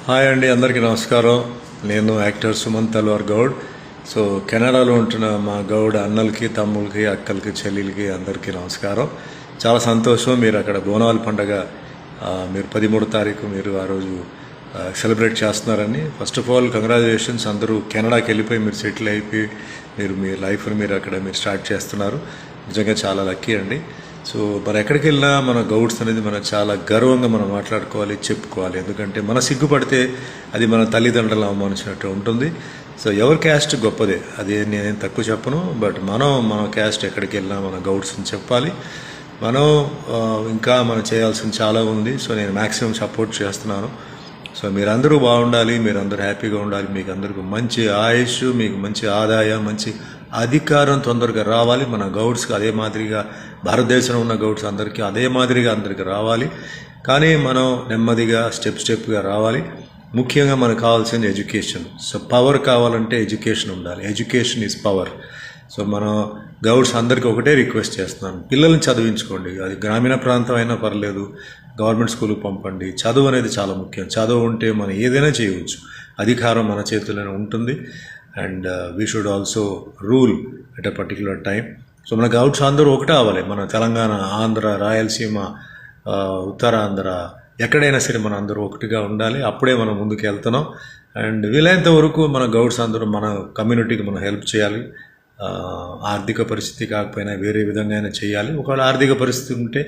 Hi అండి, అందరికీ నమస్కారం. నేను యాక్టర్ సుమంత్ తల్వార్ గౌడ్. సో కెనడాలో ఉంటున్న మా గౌడ్ అన్నలకి, తమ్ముళ్ళకి, అక్కలకి, చెల్లెలకి అందరికీ నమస్కారం. చాలా సంతోషం మీరు అక్కడ బోనాల పండగ మీరు 13వ తారీఖు మీరు ఆ రోజు సెలబ్రేట్ చేస్తున్నారని. First of all congratulations. అందరూ కెనడాకి వెళ్ళిపోయి మీరు సెటిల్ అయిపోయి మీరు మీ లైఫ్ని మీరు అక్కడ మీరు స్టార్ట్ చేస్తున్నారు. నిజంగా చాలా లక్కీ అండి. సో మరి ఎక్కడికి వెళ్ళినా మన గౌడ్స్ అనేది మనం చాలా గర్వంగా మనం మాట్లాడుకోవాలి, చెప్పుకోవాలి. ఎందుకంటే మన సిగ్గుపడితే అది మన తల్లిదండ్రులను అవమానించినట్టు ఉంటుంది. సో ఎవరి క్యాస్ట్ గొప్పదే, అది నేనేం తక్కువ చెప్పను. బట్ మన క్యాస్ట్ ఎక్కడికి వెళ్ళినా మన గౌడ్స్ని చెప్పాలి. మనం ఇంకా మనం చేయాల్సింది చాలా ఉంది. సో నేను మ్యాక్సిమం సపోర్ట్ చేస్తున్నాను. సో మీరందరూ బాగుండాలి, మీరందరూ హ్యాపీగా ఉండాలి, మీకు అందరికీ మంచి ఆయుష్, మీకు మంచి ఆదాయం, మంచి అధికారం తొందరగా రావాలి. మన గౌడ్స్కి అదే మాదిరిగా భారతదేశంలో ఉన్న గౌడ్స్ అందరికీ అదే మాదిరిగా అందరికీ రావాలి. కానీ మనం నెమ్మదిగా స్టెప్గా రావాలి. ముఖ్యంగా మనకు కావాల్సింది ఎడ్యుకేషన్. సో పవర్ కావాలంటే ఎడ్యుకేషన్ ఉండాలి. Education is power. సో మనం గౌడ్స్ అందరికీ ఒకటే రిక్వెస్ట్ చేస్తున్నాను, పిల్లల్ని చదివించుకోండి. అది గ్రామీణ ప్రాంతం అయినా పర్లేదు, గవర్నమెంట్ స్కూల్కి పంపండి. చదువు అనేది చాలా ముఖ్యం. చదువు ఉంటే మనం ఏదైనా చేయవచ్చు. అధికారం మన చేతుల్లోనే ఉంటుంది. And we should also rule at a particular time. So మన గౌడ్స్ అందరూ ఒకటే అవ్వాలి. మన తెలంగాణ, ఆంధ్ర, రాయలసీమ, ఉత్తరాంధ్ర ఎక్కడైనా సరే మన అందరూ ఒకటిగా ఉండాలి. అప్పుడే మనం ముందుకు వెళ్తున్నాం. అండ్ వీలైనంత వరకు మన గౌడ్స్ అందరూ మన కమ్యూనిటీకి మనం హెల్ప్ చేయాలి. ఆర్థిక పరిస్థితి కాకపోయినా వేరే విధంగా అయినా చేయాలి. ఒకవేళ ఆర్థిక పరిస్థితి ఉంటే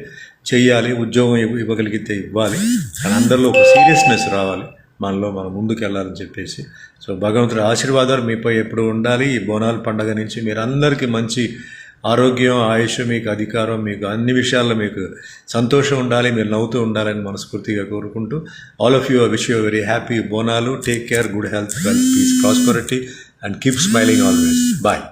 చెయ్యాలి, ఉద్యోగం ఇవ్వగలిగితే ఇవ్వాలి. కానీ అందరిలో ఒక సీరియస్నెస్ రావాలి, మనలో మనం ముందుకు వెళ్ళాలని చెప్పేసి. సో భగవంతుడి ఆశీర్వాదాలు మీపై ఎప్పుడు ఉండాలి. ఈ బోనాల పండగ నుంచి మీరు అందరికీ మంచి ఆరోగ్యం, ఆయుష్, మీకు అధికారం, మీకు అన్ని విషయాల్లో మీకు సంతోషం ఉండాలి, మీరు నవ్వుతూ ఉండాలని మనస్ఫూర్తిగా కోరుకుంటూ all of you wish you very happy Bonalu. Take care, good health, wealth, peace, prosperity and keep smiling always. Bye.